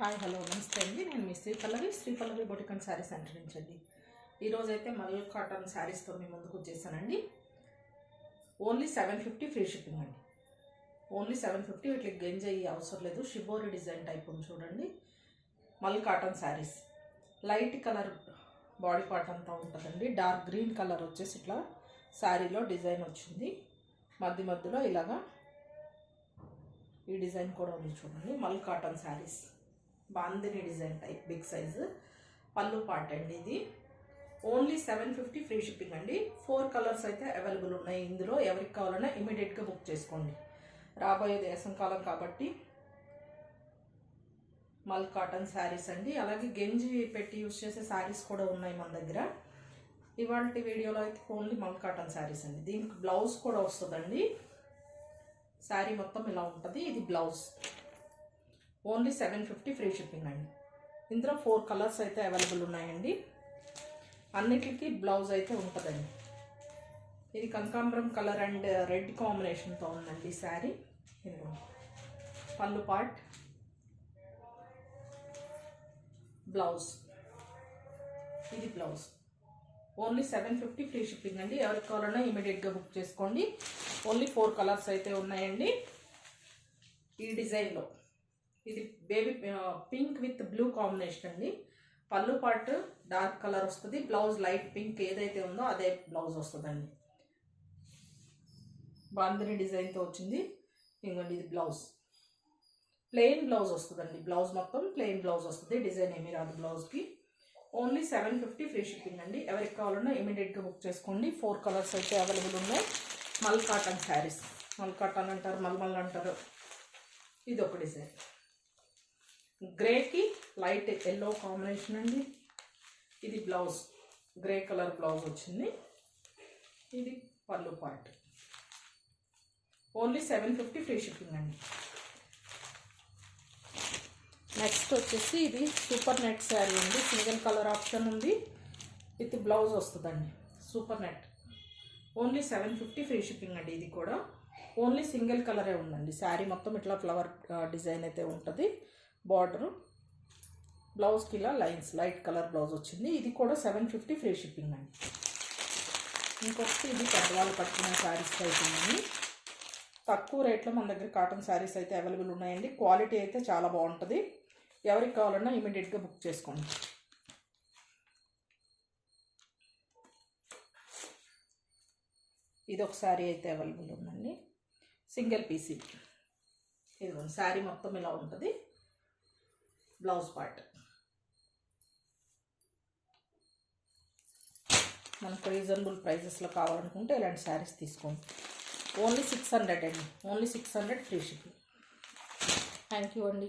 Hi hello నమస్తే అండి. నేను మీ శ్రీపల్లవి బొటిక్ అండ్ శారీ సెంటర్ నుంచి అండి. ఈరోజైతే మల్ కాటన్ శారీస్తో మీ ముందుకు వచ్చేసానండి. ఓన్లీ 750 ఫ్రీ షిప్పింగ్ అండి. ఓన్లీ 750. వీటికి గంజ అయ్యే అవసరం లేదు. షిబోరి డిజైన్ టైప్ ఉంది చూడండి. Mul cotton saris light colour body part అంతా ఉంటుందండి. డార్క్ గ్రీన్ కలర్ వచ్చేసి ఇట్లా శారీలో డిజైన్ వచ్చింది. మధ్యలో ఇలాగా ఈ డిజైన్ కూడా ఉంది చూడండి. Mul cotton saris bandhani design type big size పళ్ళు పార్ట్ అండి. ఇది ఓన్లీ 750 ఫ్రీ షిప్పింగ్ అండి. 4 కలర్స్ అయితే అవైలబుల్ ఉన్నాయి. ఇందులో ఎవరికి కావాలన్నా ఇమీడియట్గా బుక్ చేసుకోండి. రాబోయేది వేసవికాలం కాబట్టి మల్ కాటన్ శారీస్ అండి. అలాగే గంజి పెట్టి యూజ్ చేసే శారీస్ కూడా ఉన్నాయి మన దగ్గర. ఇవాళ వీడియోలో అయితే ఓన్లీ మల్ కాటన్ శారీస్ అండి. దీనికి బ్లౌజ్ కూడా వస్తుందండి. శారీ మొత్తం ఇలా ఉంటుంది. ఇది బ్లౌజ్ ఓన్లీ 750 ఫ్రీ షిప్పింగ్ అండి. ఇందులో 4 కలర్స్ అయితే అవైలబుల్ ఉన్నాయండి. అన్నిటికీ బ్లౌజ్ అయితే ఉంటుందండి. ఇది కనకాంబరం కలర్ అండ్ రెడ్ కాంబినేషన్తో ఉందండి శారీ. పళ్ళు పార్ట్, బ్లౌజ్, ఇది బ్లౌజ్. ఓన్లీ 750 ఫ్రీ షిప్పింగ్ అండి. ఎవరికి కావాలన్నా ఇమీడియట్గా బుక్ చేసుకోండి. ఓన్లీ 4 కలర్స్ అయితే ఉన్నాయండి. ఈ డిజైన్లో ఇది baby pink with blue combination అండి. పళ్ళు పార్ట్ డార్క్ కలర్ వస్తుంది. బ్లౌజ్ లైట్ పింక్ ఏదైతే ఉందో అదే బ్లౌజ్ వస్తుందండి. బాందిని డిజైన్తో వచ్చింది. ఇంకోండి ఇది బ్లౌజ్, ప్లెయిన్ బ్లౌజ్ వస్తుందండి. బ్లౌజ్ మొత్తం ప్లెయిన్ బ్లౌజ్ వస్తుంది. డిజైన్ ఏమీ రాదు బ్లౌజ్కి. ఓన్లీ 750 ఫ్రీ షిప్పింగ్ అండి. ఎవరికి కావాలన్నా ఇమీడియట్గా బుక్ చేసుకోండి. 4 కలర్స్ అయితే అవైలబుల్ ఉన్నాయి. మల్ కాటన్ శారీస్, మల్ కాటన్ అంటారు, మల్మల్ అంటారు. ఇది ఒక డిజైన్. గ్రేకి లైట్ ఎల్లో కాంబినేషన్ అండి. ఇది బ్లౌజ్, గ్రే కలర్ బ్లౌజ్ వచ్చింది. ఇది పళ్ళు పార్ట్. ఓన్లీ 750 ఫ్రీ షిప్పింగ్ అండి. నెక్స్ట్ వచ్చేసి ఇది సూపర్ నెట్ శారీ అండి. సింగిల్ కలర్ ఆప్షన్ ఉంది. విత్ బ్లౌజ్ వస్తుందండి. Super net only 750 free shipping అండి. ఇది కూడా ఓన్లీ సింగిల్ కలరే ఉందండి. శారీ మొత్తం ఇట్లా ఫ్లవర్ డిజైన్ అయితే ఉంటుంది. బార్డరు, బ్లౌజ్కి ఇలా లైన్స్ లైట్ కలర్ బ్లౌజ్ వచ్చింది. ఇది కూడా 750 ఫ్రీ షిప్పింగ్ అండి. ఇంకొకటి ఇది పెద్దవాళ్ళు కట్టుకునే శారీస్ అయితే ఉన్నాయి. తక్కువ రేట్లో మన దగ్గర కాటన్ శారీస్ అయితే అవైలబుల్ ఉన్నాయండి. క్వాలిటీ అయితే చాలా బాగుంటుంది. ఎవరికి కావాలన్నా ఇమీడియట్గా బుక్ చేసుకోండి. ఇది ఒక శారీ అయితే అవైలబుల్ ఉందండి. Single piece. ఇది శారీ మొత్తం ఇలా ఉంటుంది. బ్లౌజ్ పార్ట్ మనకు రీజనబుల్ ప్రైజెస్లో కావాలనుకుంటే ఇలాంటి శారీస్ తీసుకోండి. ఓన్లీ 600 అండి. Only 600 free shipping. Thank you అండి.